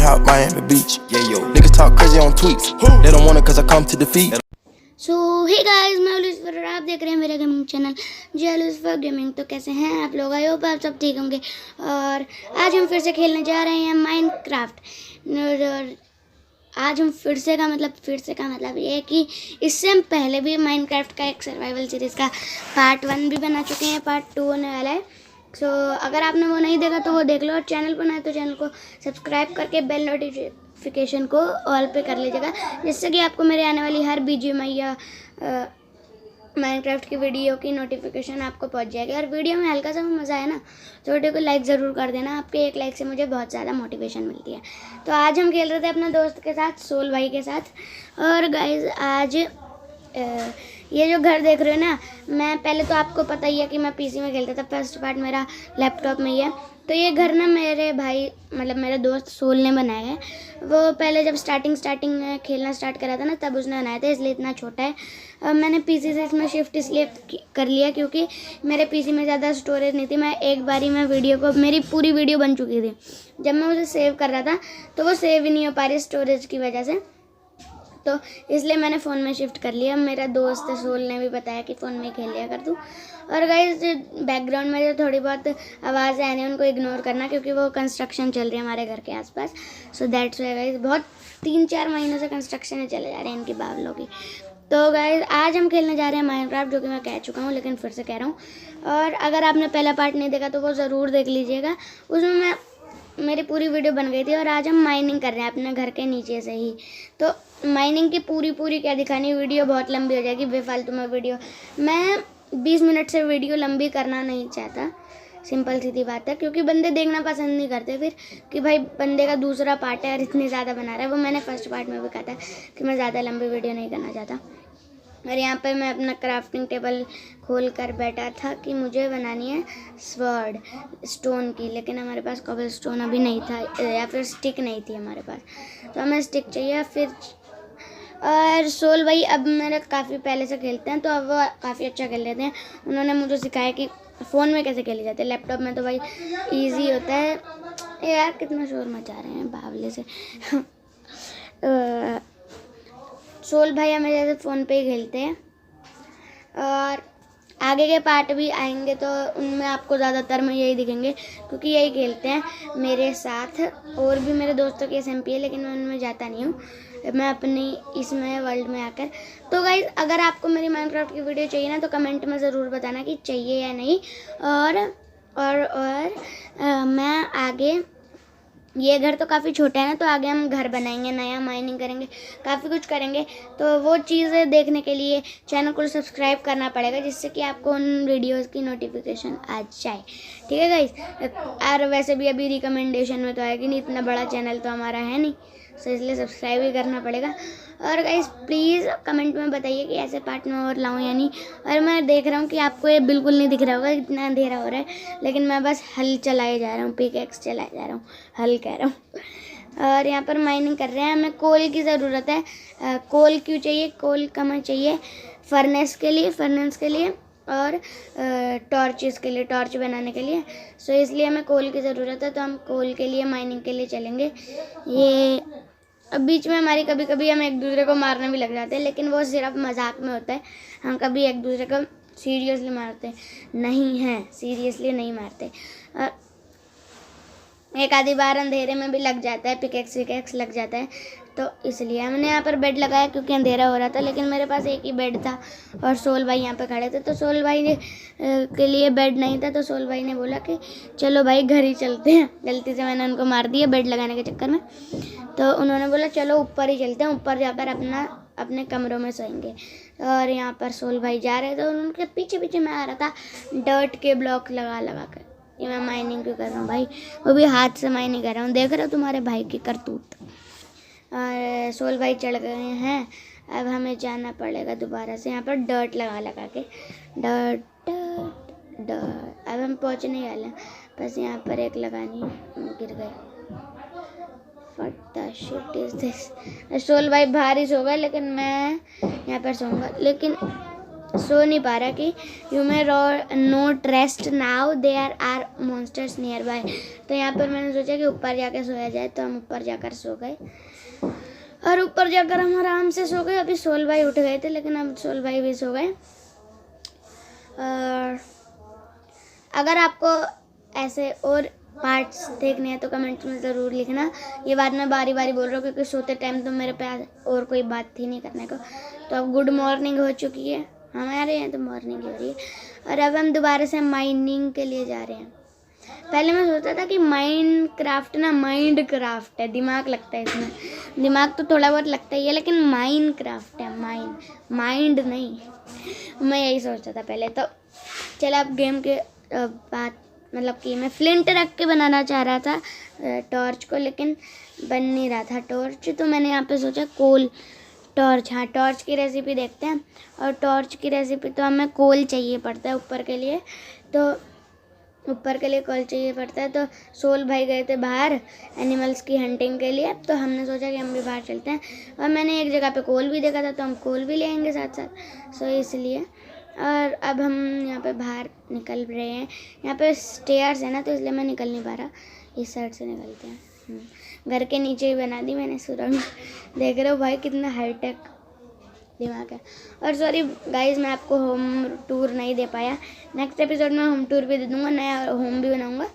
penthouse, Miami Beach. Yeah, yo. Niggas talk crazy on tweets. They don't want it cause I come to defeat. So hey guys, मैं Lucifer और आप देख रहे हैं मेरा gaming channel G Lucifer gaming. तो कैसे हैं आप लोग? आई होप आप सब ठीक होंगे। और आज हम फिर से खेलने जा रहे हैं माइनक्राफ्ट। और आज हम फिर से का मतलब ये है कि इससे हम पहले भी माइनक्राफ्ट का एक सर्वाइवल सीरीज़ का पार्ट 1 भी बना चुके हैं, पार्ट 2 होने वाला है। सो अगर आपने वो नहीं देखा तो वो देख लो, और चैनल पर नए तो चैनल को सब्सक्राइब करके बेल नोटिफिकेशन को ऑल पे कर लीजिएगा, जिससे कि आपको मेरे आने वाली हर BGMI या माइनक्राफ्ट की वीडियो की नोटिफिकेशन आपको पहुंच जाएगी। और वीडियो में हल्का सा मज़ा आया ना तो वीडियो को लाइक ज़रूर कर देना। आपके एक लाइक से मुझे बहुत ज़्यादा मोटिवेशन मिलती है। तो आज हम खेल रहे थे अपने दोस्त के साथ, सोल भाई के साथ। और गाइज आज ये जो घर देख रहे हो ना, मैं पहले तो आपको पता ही है कि मैं PC में खेलता था, फर्स्ट पार्ट मेरा लैपटॉप में ही है। तो ये घर ना मेरे भाई मतलब मेरे दोस्त सोल ने बनाया है। वो पहले जब स्टार्टिंग में खेलना स्टार्ट करा था ना, तब उसने बनाया था, इसलिए इतना छोटा है। मैंने PC से इसमें शिफ्ट इसलिए कर लिया क्योंकि मेरे PC में ज़्यादा स्टोरेज नहीं थी। मैं एक बारी में मेरी पूरी वीडियो बन चुकी थी, जब मैं उसे सेव कर रहा था तो वो सेव ही नहीं हो पा रही स्टोरेज की वजह से। तो इसलिए मैंने फ़ोन में शिफ्ट कर लिया। मेरा दोस्त सोल ने भी बताया कि फ़ोन में खेल लिया कर तू। और गाइस बैकग्राउंड में जो थोड़ी बहुत आवाज़ें आ रही हैं उनको इग्नोर करना, क्योंकि वो कंस्ट्रक्शन चल रही है हमारे घर के आसपास। सो दैट्स वाई गाइस, बहुत 3-4 महीनों से कंस्ट्रक्शन चले जा रहे हैं इनकी बावलों की। तो गाइस आज हम खेलने जा रहे हैं माइनक्राफ्ट, जो कि मैं कह चुका हूँ लेकिन फिर से कह रहा हूँ। और अगर आपने पहला पार्ट नहीं देखा तो वो ज़रूर देख लीजिएगा, उसमें मेरी पूरी वीडियो बन गई थी। और आज हम माइनिंग कर रहे हैं अपने घर के नीचे से ही। तो माइनिंग की पूरी क्या दिखानी, वीडियो बहुत लंबी हो जाएगी बेफालतू में वीडियो। मैं 20 मिनट से वीडियो लंबी करना नहीं चाहता, सिंपल सीधी बात है, क्योंकि बंदे देखना पसंद नहीं करते फिर कि भाई बंदे का दूसरा पार्ट है और इतनी ज़्यादा बना रहा है। वो मैंने फर्स्ट पार्ट में भी कहा था कि मैं ज़्यादा लंबी वीडियो नहीं करना चाहता। और यहाँ पे मैं अपना क्राफ्टिंग टेबल खोल कर बैठा था कि मुझे बनानी है स्वॉर्ड स्टोन की, लेकिन हमारे पास कॉबल स्टोन अभी नहीं था, या फिर स्टिक नहीं थी हमारे पास, तो हमें स्टिक चाहिए फिर। और सोल भाई अब मेरे काफ़ी पहले से खेलते हैं, तो अब वो काफ़ी अच्छा खेल लेते हैं। उन्होंने मुझे सिखाया कि फ़ोन में कैसे खेले जाते हैं, लैपटॉप में तो भाई ईजी होता है। यार कितना शोर मचा रहे हैं बावले से। सोल भाई हमें जैसे फ़ोन पे ही खेलते हैं। और आगे के पार्ट भी आएंगे तो उनमें आपको ज़्यादातर में यही दिखेंगे, क्योंकि यही खेलते हैं मेरे साथ। और भी मेरे दोस्तों की SMP है, लेकिन मैं उनमें जाता नहीं हूँ, मैं अपनी इसमें वर्ल्ड में आकर। तो गाइस अगर आपको मेरी माइनक्राफ्ट की वीडियो चाहिए ना, तो कमेंट में ज़रूर बताना कि चाहिए या नहीं। और मैं आगे, ये घर तो काफ़ी छोटा है ना, तो आगे हम घर बनाएंगे नया, माइनिंग करेंगे, काफ़ी कुछ करेंगे। तो वो चीज़ें देखने के लिए चैनल को सब्सक्राइब करना पड़ेगा, जिससे कि आपको उन वीडियोस की नोटिफिकेशन आ जाए, ठीक है गाइस। और वैसे भी अभी रिकमेंडेशन में तो आएगी नहीं, इतना बड़ा चैनल तो हमारा है नहीं, तो इसलिए सब्सक्राइब ही करना पड़ेगा। और गाइस प्लीज़ कमेंट में बताइए कि ऐसे पार्ट में और लाऊं या नहीं। और मैं देख रहा हूँ कि आपको ये बिल्कुल नहीं दिख रहा होगा, इतना अंधेरा हो रहा है, लेकिन मैं बस हल चलाए जा रहा हूँ, पिकैक्स चलाए जा रहा हूँ, हल कह रहा हूँ। और यहाँ पर माइनिंग कर रहे हैं, हमें कोल की ज़रूरत है। कोल क्यों चाहिए? कोल हमें चाहिए फर्नेस के लिए और टॉर्चेस के लिए, टॉर्च बनाने के लिए। सो इसलिए हमें कोल की ज़रूरत है, तो हम कोल के लिए माइनिंग के लिए चलेंगे। ये अब बीच में हमारी कभी कभी हम एक दूसरे को मारने भी लग जाते हैं, लेकिन वो सिर्फ मजाक में होता है। हम कभी एक दूसरे को सीरियसली मारते नहीं हैं, सीरियसली नहीं मारते। एक आधी बार अंधेरे में भी लग जाता है, पिकैक्स लग जाता है, तो इसलिए हमने यहाँ पर बेड लगाया क्योंकि अंधेरा हो रहा था। लेकिन मेरे पास एक ही बेड था और सोल भाई यहाँ पे खड़े थे, तो सोल भाई के लिए बेड नहीं था, तो सोल भाई ने बोला कि चलो भाई घर ही चलते हैं। गलती से मैंने उनको मार दिया बेड लगाने के चक्कर में, तो उन्होंने बोला चलो ऊपर ही चलते हैं, ऊपर जाकर अपने कमरों में सोएंगे। और यहाँ पर सोल भाई जा रहे थे और उनके पीछे मैं आ रहा था डर्ट के ब्लॉक लगा कर। ये मैं माइनिंग क्यों कर रहा हूँ भाई, वो भी हाथ से माइनिंग कर रहा हूँ, देख रहे हो तुम्हारे भाई की करतूत। और सोल भाई चढ़ गए हैं, अब हमें जाना पड़ेगा दोबारा से यहाँ पर डर्ट लगा के, डर्ट। अब हम पहुँचने वाले हैं, बस यहाँ पर एक लगानी गिर गई। What the shit is this? Soul भाई बाहर ही सो गए, लेकिन मैं यहाँ पर सोऊंगा। लेकिन सो नहीं पा रहा कि you may not rest now there are monsters nearby. तो यहाँ पर मैंने सोचा कि ऊपर जाकर सोया जाए, तो हम ऊपर जाकर सो गए और ऊपर जाकर हम आराम से सो गए। अभी सोल भाई उठ गए थे, लेकिन अब सोल भाई भी सो गए। और अगर आपको ऐसे और पार्ट्स देखने हैं तो कमेंट्स में ज़रूर लिखना। ये बात मैं बारी बारी बोल रहा हूँ क्योंकि सोते टाइम तो मेरे पास और कोई बात थी नहीं करने को। तो अब गुड मॉर्निंग हो चुकी है हमारे यहाँ, तो मॉर्निंग हो रही है और अब हम दोबारा से माइनिंग के लिए जा रहे हैं। पहले मैं सोचता था कि माइंड क्राफ्ट ना माइंड क्राफ्ट है, दिमाग लगता है इसमें, दिमाग तो थोड़ा बहुत लगता ही है, लेकिन माइंड क्राफ्ट है, माइंड नहीं। मैं यही सोचता था पहले। तो चलो अब गेम के बात मतलब कि मैं फ्लिंट रख के बनाना चाह रहा था टॉर्च को, लेकिन बन नहीं रहा था टॉर्च। तो मैंने यहाँ पे सोचा कोल टॉर्च, हाँ टॉर्च की रेसिपी देखते हैं। और टॉर्च की रेसिपी तो हमें कोल चाहिए पड़ता है ऊपर के लिए, तो ऊपर के लिए कोल चाहिए पड़ता है। तो सोल भाई गए थे बाहर एनिमल्स की हंटिंग के लिए, तो हमने सोचा कि हम भी बाहर चलते हैं। और मैंने एक जगह पे कोल भी देखा था, तो हम कोल भी ले आएंगे साथ साथ, सो इसलिए। और अब हम यहाँ पे बाहर निकल रहे हैं। यहाँ पे स्टेयर्स है ना, तो इसलिए मैं निकल नहीं पा रहा, इस साइड से निकलते हैं। घर के नीचे ही बना दी मैंने सुरंग। देख रहे हो भाई कितना हाईटेक दिमाग है। और सॉरी गाइस, मैं आपको होम टूर नहीं दे पाया, नेक्स्ट एपिसोड में होम टूर भी दे दूँगा, नया होम भी बनाऊँगा।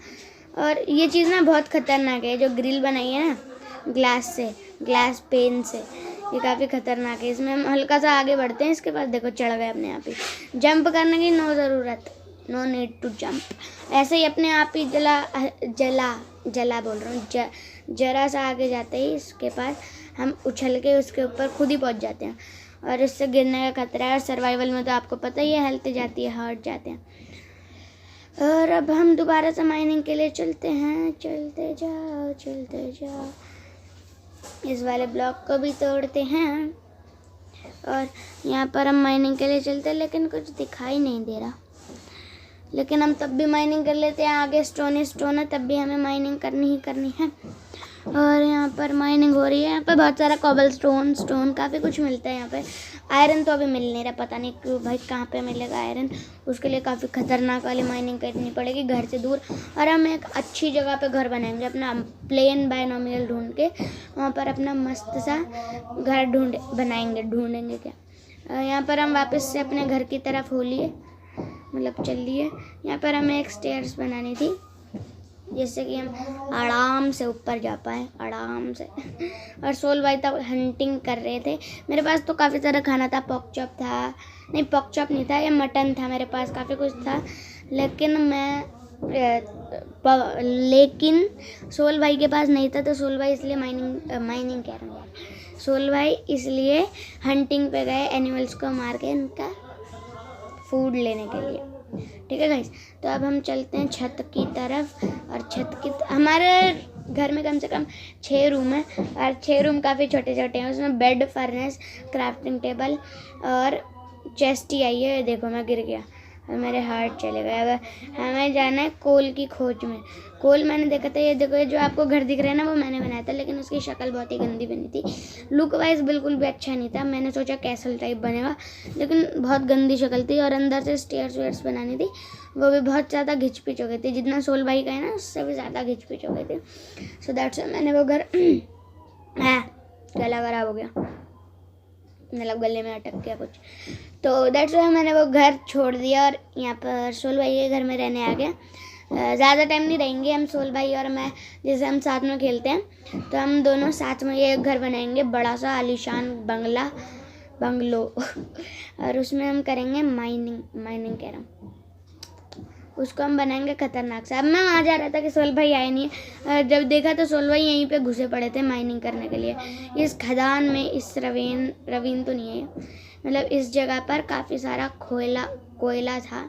और ये चीज़ ना बहुत ख़तरनाक है, जो ग्रिल बनाई है ना ग्लास पेन से, ये काफ़ी ख़तरनाक है। इसमें हम हल्का सा आगे बढ़ते हैं, इसके बाद देखो चढ़ गए अपने आप ही। जंप करने की नो नीड टू जंप, ऐसे ही अपने आप ही जला बोल रहा हूँ, जरा सा आगे जाते ही इसके पास हम उछल के उसके ऊपर खुद ही पहुँच जाते हैं। और इससे गिरने का खतरा है, और सर्वाइवल में तो आपको पता ही है हेल्थ जाती है, हर्ट जाते हैं। और अब हम दोबारा से माइनिंग के लिए चलते हैं, चलते जाओ। इस वाले ब्लॉक को भी तोड़ते हैं और यहाँ पर हम माइनिंग के लिए चलते हैं, लेकिन कुछ दिखाई नहीं दे रहा। लेकिन हम तब भी माइनिंग कर लेते हैं, आगे स्टोन है, तब भी हमें माइनिंग करनी है। और यहाँ पर माइनिंग हो रही है, यहाँ पे बहुत सारा कॉबल स्टोन काफ़ी कुछ मिलता है यहाँ पे। आयरन तो अभी मिल नहीं रहा, पता नहीं क्यों भाई, कहाँ पे मिलेगा आयरन। उसके लिए काफ़ी खतरनाक वाली माइनिंग करनी पड़ेगी घर से दूर। और हम एक अच्छी जगह पे घर बनाएंगे, अपना प्लेन बायनोमियल ढूंढ के वहाँ पर अपना मस्त सा घर ढूंढेंगे क्या। यहाँ पर हम वापस से अपने घर की तरफ चल लिए। यहाँ पर हमें एक स्टेयर्स बनानी थी, जिससे कि हम आराम से ऊपर जा पाए, आराम से। और सोल भाई तब हंटिंग कर रहे थे। मेरे पास तो काफ़ी सारा खाना था, पॉक चॉप नहीं था, ये मटन था, मेरे पास काफ़ी कुछ था। लेकिन सोल भाई के पास नहीं था, तो सोल भाई इसलिए माइनिंग कह रहा हूँ, सोल भाई इसलिए हंटिंग पे गए एनिमल्स को मार के इनका फूड लेने के लिए। ठीक है गाइस, तो अब हम चलते हैं छत की तरफ। और हमारे घर में कम से कम 6 रूम है, और 6 रूम काफ़ी छोटे हैं। उसमें बेड, फर्नेस, क्राफ्टिंग टेबल और चेस्ट ही आई है। देखो मैं गिर गया और मेरे हार्ट चले गए। अब हमें जाना है कोल की खोज में। कोल मैंने देखा था, ये देखो, ये जो आपको घर दिख रहा है ना, वो मैंने बनाया था, लेकिन उसकी शक्ल बहुत ही गंदी बनी थी। लुक वाइज बिल्कुल भी अच्छा नहीं था। मैंने सोचा कैसल टाइप बनेगा, लेकिन बहुत गंदी शक्ल थी। और अंदर से स्टेयर्स बनानी थी, वो भी बहुत ज़्यादा घिच पिच हो गई थी, जितना सोल भाई का है ना, उससे भी ज़्यादा घिच पिच हो गई थी। सो दैट्स मैंने वो घर गला खराब हो गया, मतलब गले में अटक गया कुछ, तो दैट्स वाई मैंने वो घर छोड़ दिया और यहाँ पर सोल भाई के घर में रहने आ गया। ज़्यादा टाइम नहीं रहेंगे हम, सोल भाई और मैं, जैसे हम साथ में खेलते हैं, तो हम दोनों साथ में एक घर बनाएंगे, बड़ा सा आलीशान बंगलो और उसमें हम करेंगे माइनिंग कह रहा हूँ, उसको हम बनाएंगे खतरनाक सा। अब मैं वहाँ जा रहा था कि सोल भाई आए नहीं है, जब देखा तो सोल भाई यहीं पे घुसे पड़े थे माइनिंग करने के लिए। इस खदान में, इस रवीन तो नहीं है, मतलब इस जगह पर काफ़ी सारा कोयला था।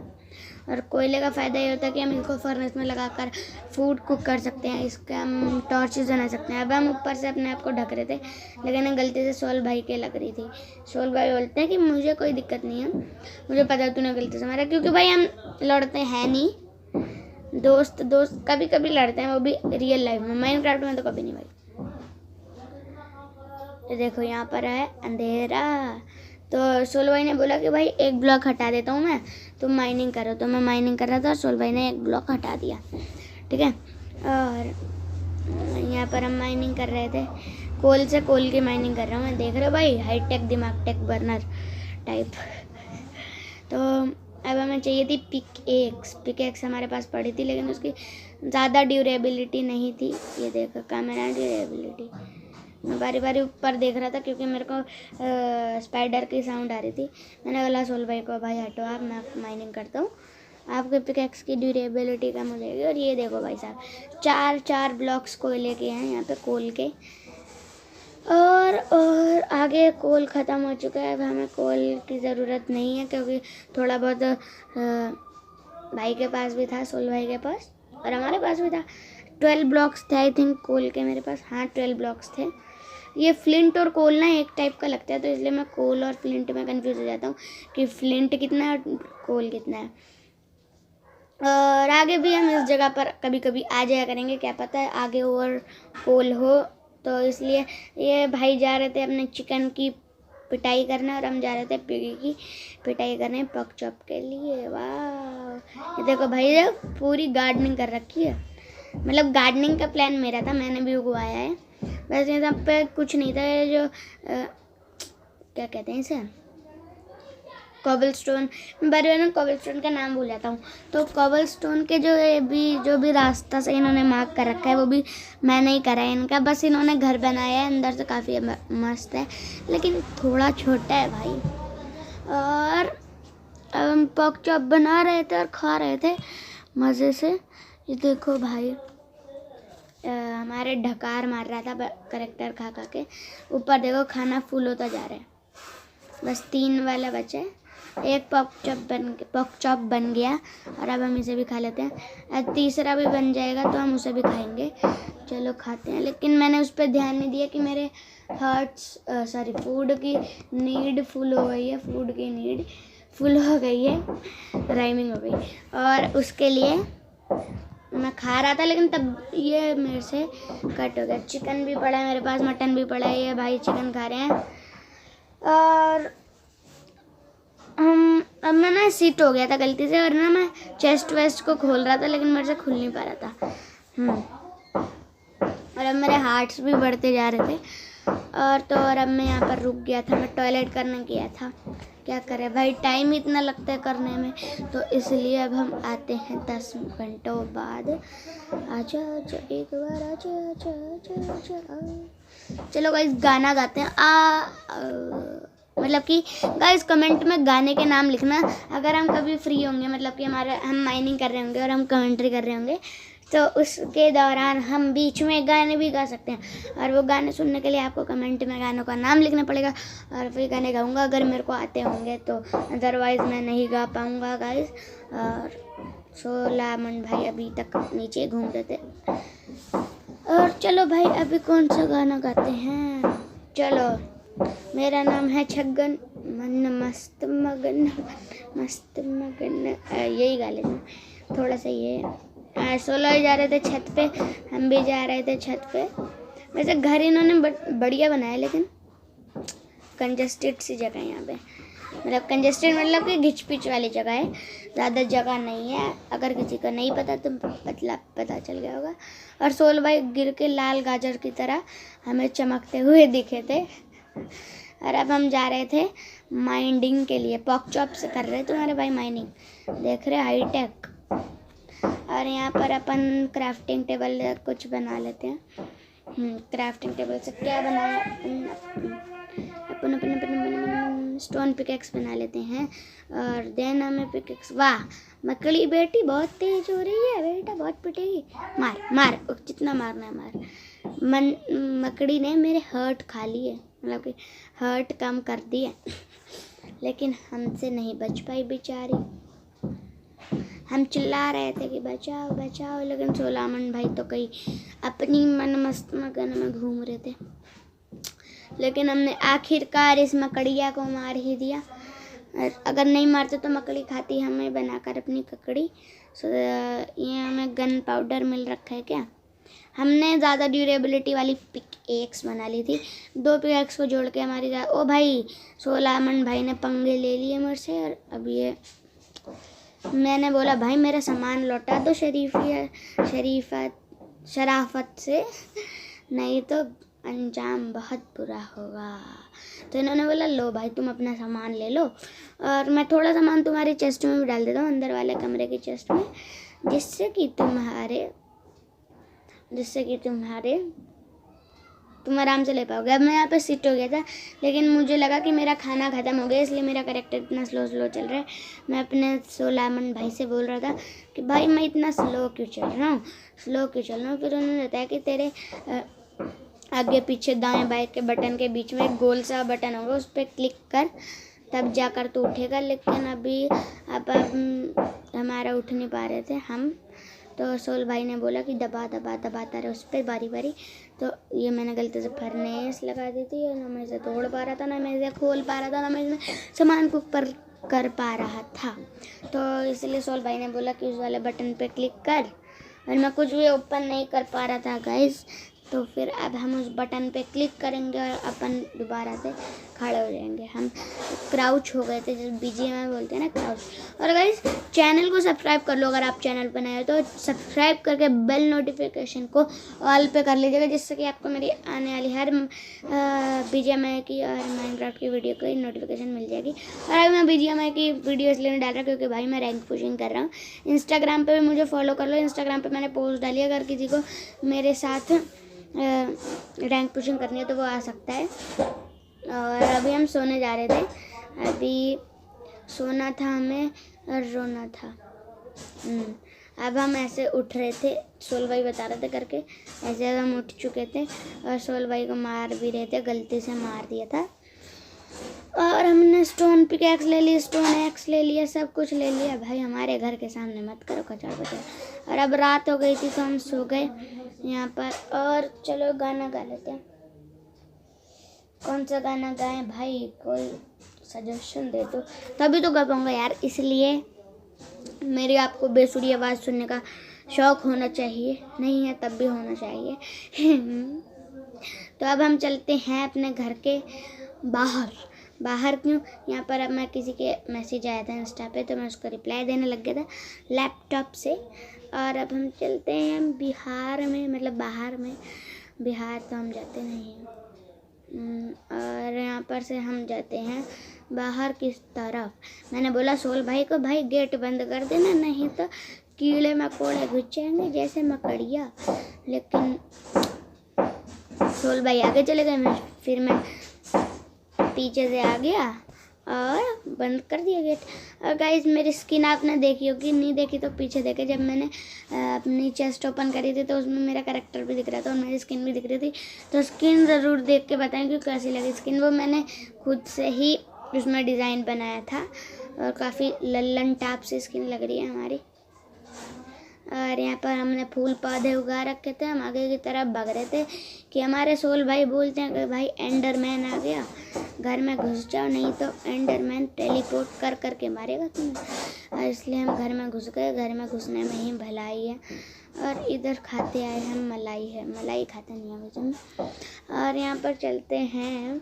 और कोयले का फ़ायदा ये होता है कि हम इसको फर्नेस में लगाकर फूड कुक कर सकते हैं, इसके हम टॉर्चेस बना सकते हैं। अब हम ऊपर से अपने आप को ढक रहे थे, लेकिन गलती से सोल भाई के लग रही थी। सोल भाई बोलते हैं कि मुझे कोई दिक्कत नहीं है, मुझे पता है तूने गलती से मारा, क्योंकि भाई हम लड़ते हैं नहीं, दोस्त कभी कभी लड़ते हैं, वो भी रियल लाइफ में। माइनक्राफ्ट में तो कभी नहीं भाई। देखो यहाँ पर है अंधेरा, तो सोल भाई ने बोला कि भाई एक ब्लॉक हटा देता हूँ मैं, तुम माइनिंग करो। तो मैं माइनिंग कर रहा था और सोल भाई ने एक ब्लॉक हटा दिया, ठीक है। और यहाँ पर हम माइनिंग कर रहे थे, कोल से कोल की माइनिंग कर रहा हूँ मैं, देख रहे हो भाई, हाईटेक दिमाग टेक बर्नर टाइप। तो अब हमें चाहिए थी पिक एक्स हमारे पास पड़ी थी, लेकिन उसकी ज़्यादा ड्यूरेबिलिटी नहीं थी। ये देखो कैमरा ड्यूरेबिलिटी, मैं बारी बारी ऊपर देख रहा था क्योंकि मेरे को स्पाइडर की साउंड आ रही थी। मैंने बोला सोल भाई को, भाई हटो आप, मैं माइनिंग करता हूँ, आपके पिकैक्स की ड्यूरेबिलिटी कम हो जाएगी। और ये देखो भाई साहब, 4 ब्लॉक्स कोयले के हैं यहाँ पे, कोल के। और आगे कोल ख़त्म हो चुका है, अब हमें कोल की ज़रूरत नहीं है क्योंकि थोड़ा बहुत भाई के पास भी था, सोल भाई के पास, और हमारे पास भी था। 12 ब्लॉक्स थे आई थिंक कोल के मेरे पास, हाँ 12 ब्लॉक्स थे। ये फ्लिंट और कोल ना एक टाइप का लगता है, तो इसलिए मैं कोल और फ्लिंट में कंफ्यूज हो जाता हूँ कि फ्लिंट कितना है और कोल कितना है। और आगे भी हम इस जगह पर कभी कभी आ जाया करेंगे, क्या पता है आगे और कोल हो। तो इसलिए ये भाई जा रहे थे अपने चिकन की पिटाई करने और हम जा रहे थे पिगी की पिटाई करने पक चॉप के लिए। वाह, ये देखो भाई, पूरी गार्डनिंग कर रखी है। मतलब गार्डनिंग का प्लान मेरा था, मैंने भी उगवाया है। वैसे यहाँ पे कुछ नहीं था, ये जो क्या कहते हैं इसे, कॉबलस्टोन, मैं बार बार कॉबलस्टोन का नाम भूल जाता हूँ। तो कॉबलस्टोन के जो भी रास्ता से इन्होंने मार्क कर रखा है वो भी मैंने ही करा है इनका, बस इन्होंने घर बनाया है, अंदर से काफ़ी मस्त है लेकिन थोड़ा छोटा है भाई। और हम पॉक चॉप बना रहे थे और खा रहे थे मज़े से। ये देखो भाई, हमारे ढकार मार रहा था करेक्टर खा खा के। ऊपर देखो खाना फुल होता जा रहा है, बस 3 वाला बचा है। एक पॉक चॉप बन गया और अब हम इसे भी खा लेते हैं। तीसरा भी बन जाएगा तो हम उसे भी खाएंगे। चलो खाते हैं, लेकिन मैंने उस पर ध्यान नहीं दिया कि मेरे फूड की नीड फुल हो गई है, फूड की नीड फुल हो गई है, राइमिंग हो गई। और उसके लिए मैं खा रहा था लेकिन तब ये मेरे से कट हो गया। चिकन भी पड़ा है मेरे पास, मटन भी पड़ा है, ये भाई चिकन खा रहे हैं। और अब मैं ना सीट हो गया था गलती से, और ना मैं चेस्ट वेस्ट को खोल रहा था लेकिन मेरे से खुल नहीं पा रहा था। और अब मेरे हार्ट्स भी बढ़ते जा रहे थे। और अब मैं यहाँ पर रुक गया था, मैं टॉयलेट करने गया था। क्या करें भाई, टाइम इतना लगता है करने में, तो इसलिए अब हम आते हैं 10 घंटों बाद। आजा आजा एक बार आजा आजा आजा आजा। चलो गाइस गाना गाते हैं। मतलब कि गाइस कमेंट में गाने के नाम लिखना अगर हम कभी फ्री होंगे, मतलब कि हम माइनिंग कर रहे होंगे और हम कमेंट्री कर रहे होंगे, तो उसके दौरान हम बीच में गाने भी गा सकते हैं। और वो गाने सुनने के लिए आपको कमेंट में गानों का नाम लिखना पड़ेगा और फिर गाने गाऊंगा अगर मेरे को आते होंगे तो, अदरवाइज़ मैं नहीं गा पाऊँगा गाइस। और सोलामन भाई अभी तक नीचे घूम रहे थे। और चलो भाई अभी कौन सा गाना गाते हैं, चलो मेरा नाम है छगन, मन मस्त मगन, मस्त मगन, यही गा लेना थोड़ा सा। ये 16 जा रहे थे छत पे, हम भी जा रहे थे छत पे। वैसे घर इन्होंने बढ़िया बनाया लेकिन कंजस्टेड सी जगह है यहाँ पे, मतलब कंजस्टेड मतलब कि घिच पिच वाली जगह है, ज़्यादा जगह नहीं है। अगर किसी को नहीं पता तो पता चल गया होगा। और सोल भाई गिर के लाल गाजर की तरह हमें चमकते हुए दिखे थे। और अब हम जा रहे थे माइनिंग के लिए, पॉक चॉप से कर रहे थे हमारे भाई माइनिंग, देख रहे हाईटेक। और यहाँ पर अपन क्राफ्टिंग टेबल कुछ बना लेते हैं। क्राफ्टिंग टेबल से क्या बनाया अपन स्टोन पिकेक्स बना लेते हैं। और देन हमें पिकेक्स, वाह मकड़ी बेटी बहुत तेज हो रही है बेटा, बहुत पिटेगी, मार मार जितना मारना है मार। मकड़ी ने मेरे हर्ट खा लिए, मतलब कि हर्ट कम कर दिए, लेकिन हमसे नहीं बच पाई बेचारी। हम चिल्ला रहे थे कि बचाओ बचाओ, लेकिन सोलामन भाई तो कहीं अपनी मन मस्त मगन में घूम रहे थे। लेकिन हमने आखिरकार इस मकड़िया को मार ही दिया। अगर नहीं मारते तो मकड़ी खाती हमें बनाकर अपनी ककड़ी। ये हमें गन पाउडर मिल रखा है क्या, हमने ज़्यादा ड्यूरेबिलिटी वाली पिक-एक्स बना ली थी। 2 पिक-एक्स को जोड़ के हमारी ओ भाई सोलामन भाई ने पंगे ले लिए मेरे से। और अब ये मैंने बोला भाई मेरा सामान लौटा दो शराफत से, नहीं तो अंजाम बहुत बुरा होगा। तो इन्होंने बोला लो भाई तुम अपना सामान ले लो और मैं थोड़ा सामान तुम्हारी चेस्ट में भी डाल देता हूँ, अंदर वाले कमरे की चेस्ट में, जिससे कि तुम आराम से ले पाओगे। अब मैं यहाँ पे सिट हो गया था, लेकिन मुझे लगा कि मेरा खाना ख़त्म हो गया, इसलिए मेरा कैरेक्टर इतना स्लो चल रहा है। मैं अपने सोलामन भाई से बोल रहा था कि भाई मैं इतना स्लो क्यों चल रहा हूँ। फिर उन्होंने बताया कि तेरे आगे पीछे दाएं बाएं के बटन के बीच में एक गोल सा बटन होगा, उस पर क्लिक कर तब जाकर तू उठेगा। लेकिन अभी अब हमारा उठ नहीं पा रहे थे हम, तो सोल भाई ने बोला कि दबाता रहे उस पर बारी। तो ये मैंने गलती से फर्नेस लगा दी थी और ना मैं इसे तोड़ पा रहा था, ना मैं इसे खोल पा रहा था, ना मैं इसमें सामान को ऊपर कर पा रहा था। तो इसलिए सोल भाई ने बोला कि उस वाले बटन पे क्लिक कर, और मैं कुछ भी ओपन नहीं कर पा रहा था गाइस। तो फिर अब हम उस बटन पे क्लिक करेंगे और अपन दोबारा से खड़े हो जाएंगे। हम क्राउच हो गए थे, जैसे BGMI बोलते हैं ना, क्राउच। और गाइस चैनल को सब्सक्राइब कर लो, अगर आप चैनल पर नए हो तो सब्सक्राइब करके बेल नोटिफिकेशन को ऑल पे कर लीजिएगा, जिससे कि आपको मेरी आने वाली हर BGMI की और माइनक्राफ्ट की वीडियो की नोटिफिकेशन मिल जाएगी। और अभी मैं BGMI की वीडियो इसलिए नहीं डाल रहा क्योंकि भाई मैं रैंक पुशिंग कर रहा हूँ। इंस्टाग्राम पर भी मुझे फॉलो कर लो, इंस्टाग्राम पर मैंने पोस्ट डाली, अगर किसी को मेरे साथ रैंक पुशिंग करनी है तो वो आ सकता है। और अभी हम सोने जा रहे थे, अभी सोना था हमें और रोना था। अब हम ऐसे उठ रहे थे, सोल भाई बता रहे थे करके, ऐसे हम उठ चुके थे और सोल भाई को मार भी रहे थे, गलती से मार दिया था। और हमने स्टोन पिकैक्स ले ली, स्टोन एक्स ले लिया, सब कुछ ले लिया। भाई हमारे घर के सामने मत करो कचड़ बचड़। और अब रात हो गई थी तो हम सो गए यहाँ पर। और चलो गाना गा लेते हैं। कौन सा गाना गाएं भाई, कोई सजेशन दे दो तभी तो गा पाऊंगा यार, इसलिए मेरी आपको बेसुरी आवाज़ सुनने का शौक़ होना चाहिए, नहीं है तब भी होना चाहिए। तो अब हम चलते हैं अपने घर के बाहर क्यों, यहाँ पर अब मैं किसी के मैसेज आया था इंस्टा पे, तो मैं उसको रिप्लाई देने लग गया था लैपटॉप से। और अब हम चलते हैं बिहार में, मतलब बाहर में, बिहार तो हम जाते नहीं हैं। और यहाँ पर से हम जाते हैं बाहर की तरफ। मैंने बोला सोल भाई को, भाई गेट बंद कर देना, नहीं तो कीड़े मकोड़े घुस जाएंगे जैसे मकड़िया। लेकिन सोल भाई आगे चले गए, फिर मैं पीछे से आ गया और बंद कर दिया गेट। और गाइस मेरी स्किन आपने देखी होगी, नहीं देखी तो पीछे देखे, जब मैंने अपनी चेस्ट ओपन करी थी तो उसमें मेरा कैरेक्टर भी दिख रहा था और मेरी स्किन भी दिख रही थी। तो स्किन ज़रूर देख के बताएं कि कैसी लगी स्किन। वो मैंने खुद से ही उसमें डिज़ाइन बनाया था और काफ़ी लल्लन टाप से स्किन लग रही है हमारी। और यहाँ पर हमने फूल पौधे उगा रखे थे, हम आगे की तरफ भाग रहे थे कि हमारे सोल भाई बोलते हैं कि भाई एंडरमैन आ गया, घर में घुस जाओ नहीं तो एंडरमैन टेलीपोर्ट कर करके मारेगा तुम्हें। और इसलिए हम घर में घुस गए, घर में घुसने में ही भलाई है। और इधर खाते आए हम मलाई खाते नहीं हैं मुझे। और यहाँ पर चलते हैं,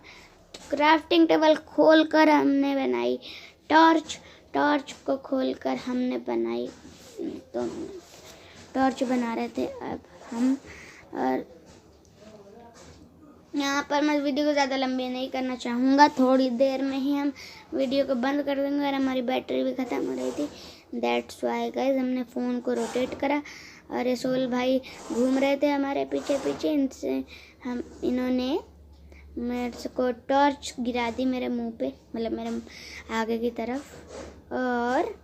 क्राफ्टिंग टेबल खोल कर हमने बनाई टॉर्च को खोल कर हमने बनाई, तो टॉर्च बना रहे थे अब हम। और यहाँ पर मैं वीडियो को ज़्यादा लंबी नहीं करना चाहूँगा, थोड़ी देर में ही हम वीडियो को बंद कर देंगे। और हमारी बैटरी भी ख़त्म हो रही थी, दैट्स वाई गाइस हमने फ़ोन को रोटेट करा। और ये सोल भाई घूम रहे थे हमारे पीछे, इन्होंने मेरे को टॉर्च गिरा दी मेरे मुंह पे, मतलब मेरे आगे की तरफ। और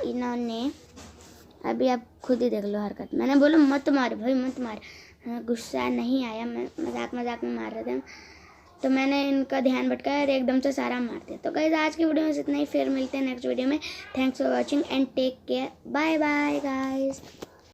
इन्होंने अभी आप खुद ही देख लो हरकत, मैंने बोला मत मार भाई मत मार, गुस्सा नहीं आया, मैं मजाक में मार रहे थे, तो मैंने इनका ध्यान भटकाया और एकदम से सारा मार दिया। तो गाइस आज की वीडियो में इतना ही, फिर मिलते हैं नेक्स्ट वीडियो में। Thanks for watching and take care, bye bye guys.